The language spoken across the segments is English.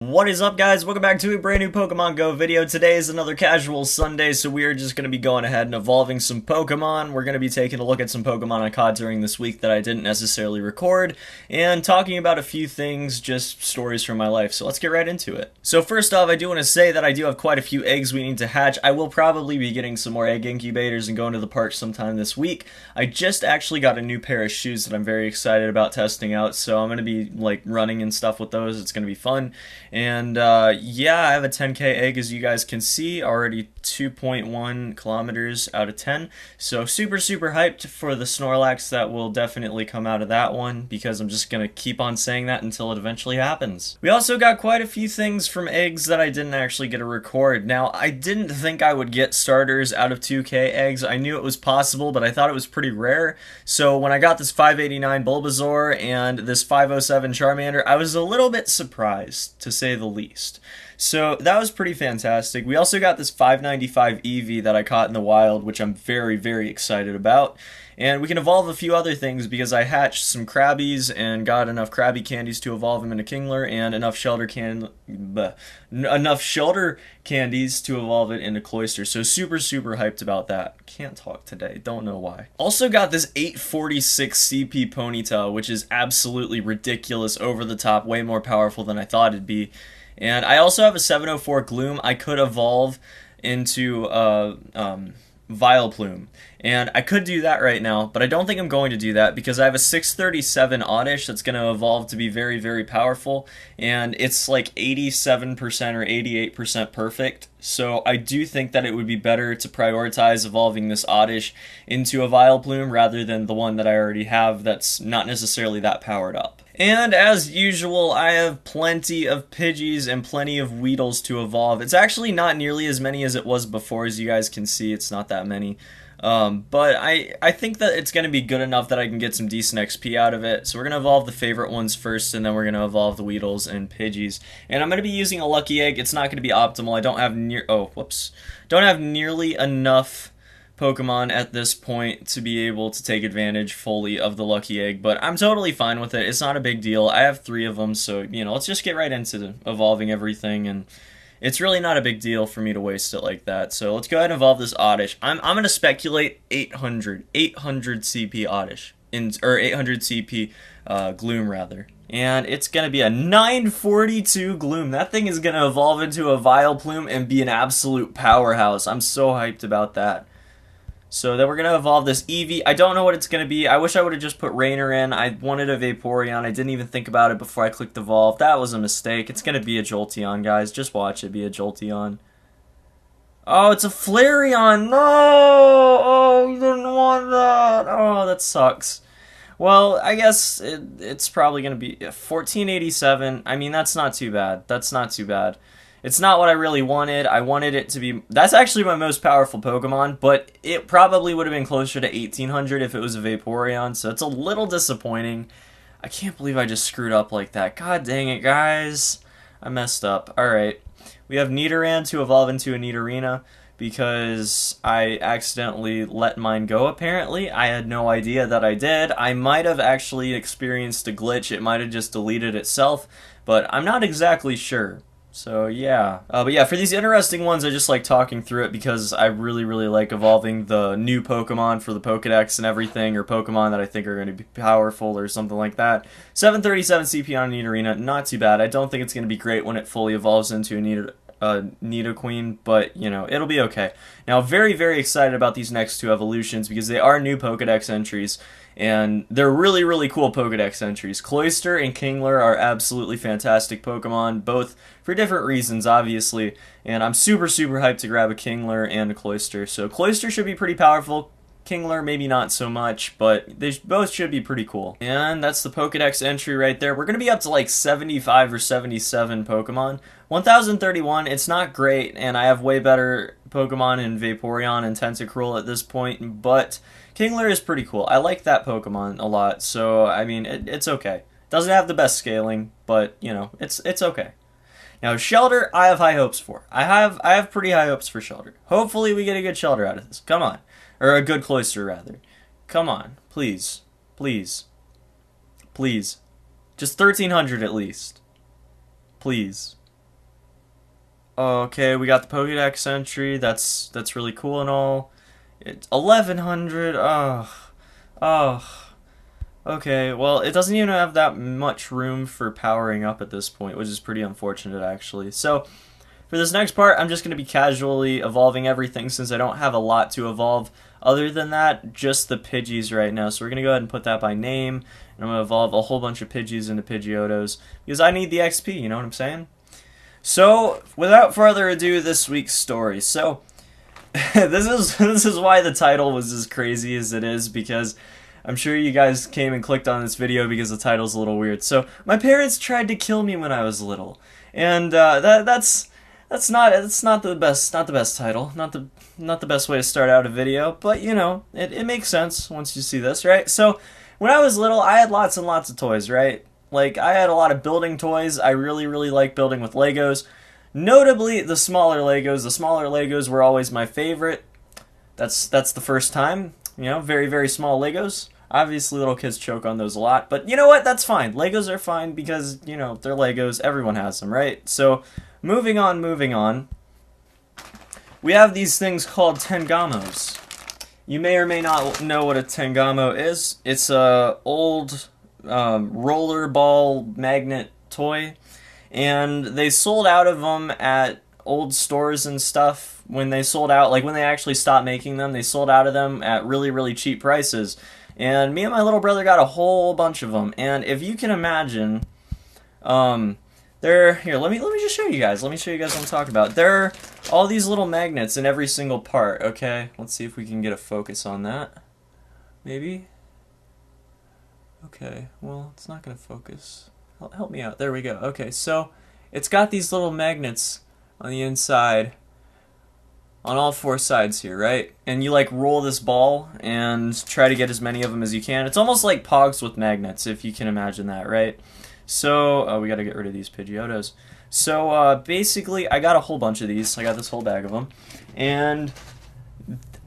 What is up, guys? Welcome back to a brand new Pokemon Go video. Today is another casual Sunday, so we are just going to be going ahead and evolving some Pokemon. We're going to be taking a look at some Pokemon I caught during this week that I didn't necessarily record, and talking about a few things, just stories from my life. So let's get right into it. So first off, I do want to say that I do have quite a few eggs we need to hatch. I will probably be getting some more egg incubators and going to the park sometime this week. I just actually got a new pair of shoes that I'm very excited about testing out, so I'm going to be like running and stuff with those. It's going to be fun. And yeah, I have a 10k egg, as you guys can see, already 2.1 kilometers out of 10. So super hyped for the Snorlax that will definitely come out of that one, because I'm just going to keep on saying that until it eventually happens. We also got quite a few things from eggs that I didn't actually get to record. Now, I didn't think I would get starters out of 2k eggs. I knew it was possible, but I thought it was pretty rare. So when I got this 589 Bulbasaur and this 507 Charmander, I was a little bit surprised, to say the least. So that was pretty fantastic. We also got this 595 Eevee that I caught in the wild, which I'm very excited about. And we can evolve a few other things because I hatched some Krabbies and got enough Krabby candies to evolve him into Kingler, and enough shelter candies to evolve it into Cloyster. So super hyped about that. Can't talk today, don't know why. Also got this 846 CP Ponytail, which is absolutely ridiculous, over the top, way more powerful than I thought it'd be. And I also have a 704 Gloom I could evolve into Vileplume. And I could do that right now, but I don't think I'm going to do that because I have a 637 Oddish that's going to evolve to be very powerful, and it's like 87% or 88% perfect. So I do think that it would be better to prioritize evolving this Oddish into a Vileplume rather than the one that I already have that's not necessarily that powered up. And as usual, I have plenty of Pidgeys and plenty of Weedles to evolve. It's actually not nearly as many as it was before, as you guys can see. It's not that many. But I think that it's going to be good enough that I can get some decent XP out of it. So we're going to evolve the favorite ones first, and then we're going to evolve the Weedles and Pidgeys. And I'm going to be using a Lucky Egg. It's not going to be optimal. I don't have don't have nearly enough Pokemon at this point to be able to take advantage fully of the Lucky Egg, but I'm totally fine with it. It's not a big deal. I have 3 of them, so, you know, let's just get right into evolving everything, and it's really not a big deal for me to waste it like that. So let's go ahead and evolve this Oddish. I'm going to speculate 800 CP Oddish, or 800 CP Gloom, rather. And it's going to be a 942 Gloom. That thing is going to evolve into a Vileplume and be an absolute powerhouse. I'm so hyped about that. So then we're going to evolve this Eevee. I don't know what it's going to be. I wish I would have just put Rainer in. I wanted a Vaporeon. I didn't even think about it before I clicked evolve. That was a mistake. It's going to be a Jolteon, guys. Just watch it be a Jolteon. Oh, it's a Flareon. No! Oh, you didn't want that. Oh, that sucks. Well, I guess it's probably going to be 1487. I mean, that's not too bad. That's not too bad. It's not what I really wanted. I wanted it to be... That's actually my most powerful Pokemon, but it probably would have been closer to 1800 if it was a Vaporeon, so it's a little disappointing. I can't believe I just screwed up like that. God dang it, guys. I messed up. Alright. We have Nidoran to evolve into a Nidorina because I accidentally let mine go, apparently. I had no idea that I did. I might have actually experienced a glitch. It might have just deleted itself, but I'm not exactly sure. So yeah, but yeah, for these interesting ones, I just like talking through it because I really like evolving the new Pokemon for the Pokedex and everything, or Pokemon that I think are going to be powerful or something like that. 737 CP on a Nidorina, not too bad. I don't think it's going to be great when it fully evolves into a Nidoqueen, but, you know, it'll be okay. Now, very excited about these next 2 evolutions because they are new Pokedex entries, and they're really cool Pokedex entries. Cloyster and Kingler are absolutely fantastic Pokemon, both for different reasons, obviously, and I'm super hyped to grab a Kingler and a Cloyster. So Cloyster should be pretty powerful. Kingler, maybe not so much, but they both should be pretty cool. And that's the Pokedex entry right there. We're going to be up to like 75 or 77 Pokemon. 1031, it's not great, and I have way better Pokemon in Vaporeon and Tentacruel at this point, but Kingler is pretty cool. I like that Pokemon a lot, so, I mean, it's okay. Doesn't have the best scaling, but, you know, it's okay. Now, Shelter, I have high hopes for. I have pretty high hopes for Shelter. Hopefully we get a good Shelter out of this. Come on. Or a good Cloyster, rather. Come on. Please. Just 1300 at least. Please. Okay, we got the Pokédex entry. That's really cool and all. It's 1100. Oh. Okay, well, it doesn't even have that much room for powering up at this point, which is pretty unfortunate, actually. So, for this next part, I'm just going to be casually evolving everything since I don't have a lot to evolve. Other than that, just the Pidgeys right now. So we're going to go ahead and put that by name, and I'm going to evolve a whole bunch of Pidgeys into Pidgeotos, because I need the XP, you know what I'm saying? So, without further ado, this week's story. So, this is why the title was as crazy as it is, because I'm sure you guys came and clicked on this video because the title's a little weird. So, my parents tried to kill me when I was little, and that's not the best title, not the best way to start out a video, but you know, it makes sense once you see this, right? So, when I was little, I had lots and lots of toys, right? Like, I had a lot of building toys. I really like building with Legos. Notably, the smaller Legos. The smaller Legos were always my favorite. That's the first time. You know, very small Legos. Obviously, little kids choke on those a lot. But you know what? That's fine. Legos are fine because, you know, they're Legos. Everyone has them, right? So, moving on. We have these things called Tengamos. You may or may not know what a Tengamo is. It's a old rollerball magnet toy, and they sold out of them at old stores and stuff. When they sold out, like when they actually stopped making them, they sold out of them at really cheap prices, and me and my little brother got a whole bunch of them. And if you can imagine, they're here, let me just show you guys, what I'm talking about. There are all these little magnets in every single part. Okay, let's see if we can get a focus on that, maybe. Okay, well, it's not going to focus. Help me out. There we go. Okay, so it's got these little magnets on the inside, on all four sides here, right? And you, like, roll this ball and try to get as many of them as you can. It's almost like Pogs with magnets, if you can imagine that, right? So, we got to get rid of these Pidgeotos. So, basically, I got a whole bunch of these. I got this whole bag of them. And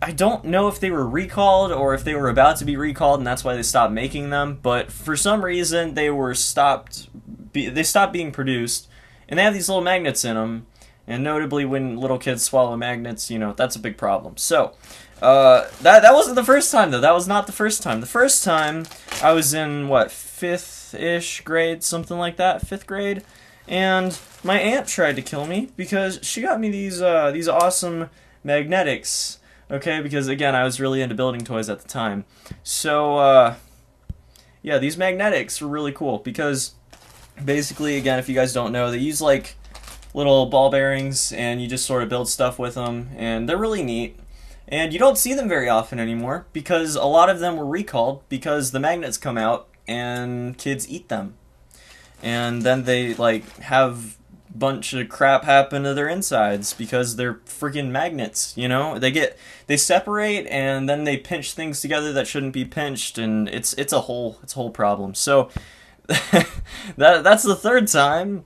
I don't know if they were recalled or if they were about to be recalled and that's why they stopped making them, but for some reason they stopped being produced, and they have these little magnets in them, and notably when little kids swallow magnets, you know, that's a big problem. So, that wasn't the first time though. That was not the first time. The first time I was in, what, 5th-ish grade, something like that, 5th grade, and my aunt tried to kill me because she got me these awesome magnetics. Okay, because again, I was really into building toys at the time. So, yeah, these magnetics were really cool because basically, again, if you guys don't know, they use like little ball bearings and you just sort of build stuff with them, and they're really neat. And you don't see them very often anymore because a lot of them were recalled because the magnets come out and kids eat them. And then they like have bunch of crap happen to their insides because they're freaking magnets, you know? They separate and then they pinch things together that shouldn't be pinched, and it's a whole problem. So that's the third time,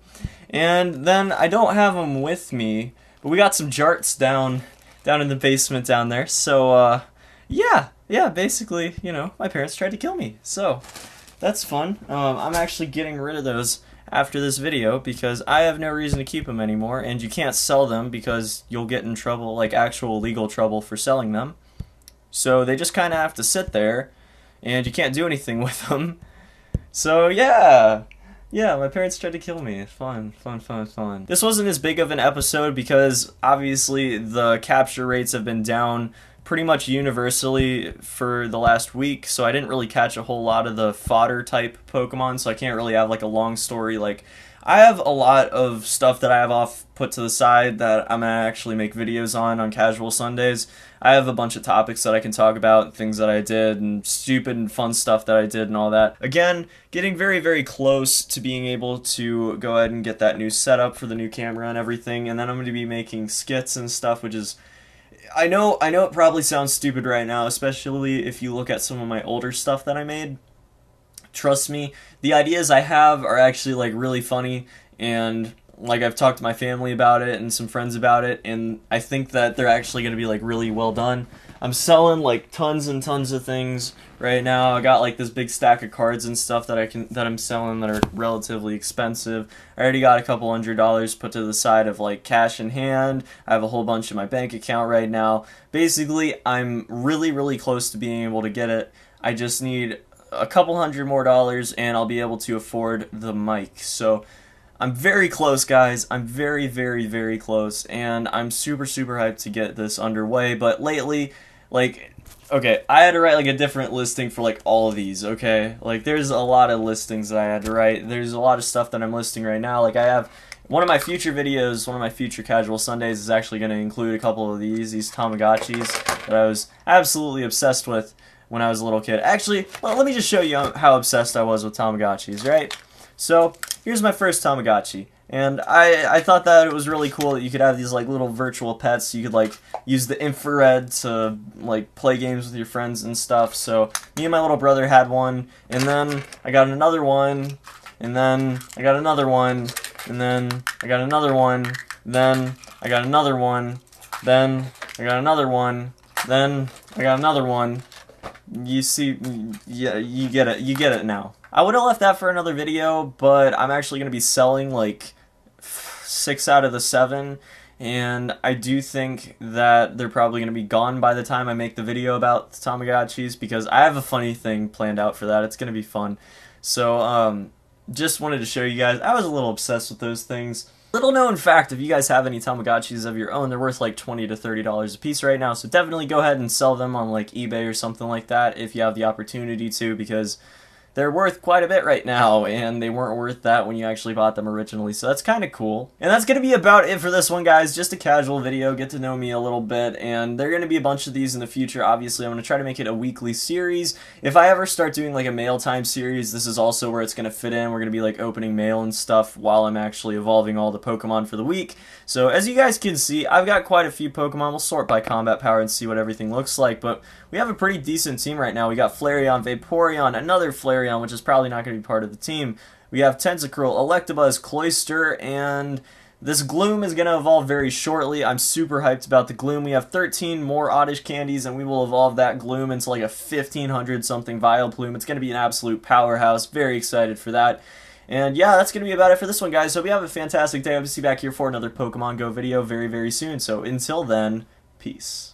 and then I don't have them with me, but we got some jarts down in the basement down there. So yeah, basically, you know, my parents tried to kill me. So that's fun. I'm actually getting rid of those after this video because I have no reason to keep them anymore, and you can't sell them because you'll get in trouble, like actual legal trouble for selling them. So they just kind of have to sit there, and you can't do anything with them. So yeah, my parents tried to kill me. Fun. This wasn't as big of an episode because obviously the capture rates have been down pretty much universally for the last week, so I didn't really catch a whole lot of the fodder type Pokemon, so I can't really have like a long story. Like, I have a lot of stuff that I have off put to the side that I'm gonna actually make videos on Casual Sundays. I have a bunch of topics that I can talk about, things that I did, and stupid and fun stuff that I did and all that. Again, getting very close to being able to go ahead and get that new setup for the new camera and everything, and then I'm going to be making skits and stuff, which is, I know it probably sounds stupid right now, especially if you look at some of my older stuff that I made. Trust me, the ideas I have are actually like really funny, and like I've talked to my family about it and some friends about it, and I think that they're actually going to be like really well done. I'm selling like tons and tons of things right now. I got like this big stack of cards and stuff that I'm selling that are relatively expensive. I already got a couple $100 put to the side of like cash in hand. I have a whole bunch in my bank account right now. Basically, I'm really close to being able to get it. I just need a couple $100 more and I'll be able to afford the mic. So I'm very close, guys. I'm very close, and I'm super hyped to get this underway. But lately, like, okay, I had to write like a different listing for like all of these, okay? Like, there's a lot of listings that I had to write. There's a lot of stuff that I'm listing right now. Like, I have one of my future videos, one of my future Casual Sundays is actually going to include a couple of these Tamagotchis that I was absolutely obsessed with when I was a little kid. Actually, let me just show you how obsessed I was with Tamagotchis, right? So, here's my first Tamagotchi, and I thought that it was really cool that you could have these like little virtual pets. You could like use the infrared to like play games with your friends and stuff. So me and my little brother had one, and then I got another one, and then I got another one, and then I got another one, then I got another one, then I got another one, then I got another one. You see, yeah, you get it now. I would have left that for another video, but I'm actually going to be selling like 6 out of the 7, and I do think that they're probably going to be gone by the time I make the video about the Tamagotchis, because I have a funny thing planned out for that. It's going to be fun. So, just wanted to show you guys, I was a little obsessed with those things. Little known fact, if you guys have any Tamagotchis of your own, they're worth like $20 to $30 a piece right now, so definitely go ahead and sell them on like eBay or something like that if you have the opportunity to, because they're worth quite a bit right now, and they weren't worth that when you actually bought them originally, so that's kind of cool. And that's going to be about it for this one, guys. Just a casual video, get to know me a little bit, and there are going to be a bunch of these in the future. Obviously, I'm going to try to make it a weekly series. If I ever start doing like a mail time series, this is also where it's going to fit in. We're going to be like opening mail and stuff while I'm actually evolving all the Pokemon for the week. So as you guys can see, I've got quite a few Pokemon. We'll sort by combat power and see what everything looks like, but we have a pretty decent team right now. We got Flareon, Vaporeon, another Flareon, which is probably not going to be part of the team. We have Tentacruel, Electabuzz, Cloyster, and this Gloom is going to evolve very shortly. I'm super hyped about the Gloom. We have 13 more Oddish candies, and we will evolve that Gloom into like a 1500-something Vileplume. It's going to be an absolute powerhouse. Very excited for that. And yeah, that's going to be about it for this one, guys. So hope you have a fantastic day. I'll see you back here for another Pokemon Go video very soon. So until then, peace.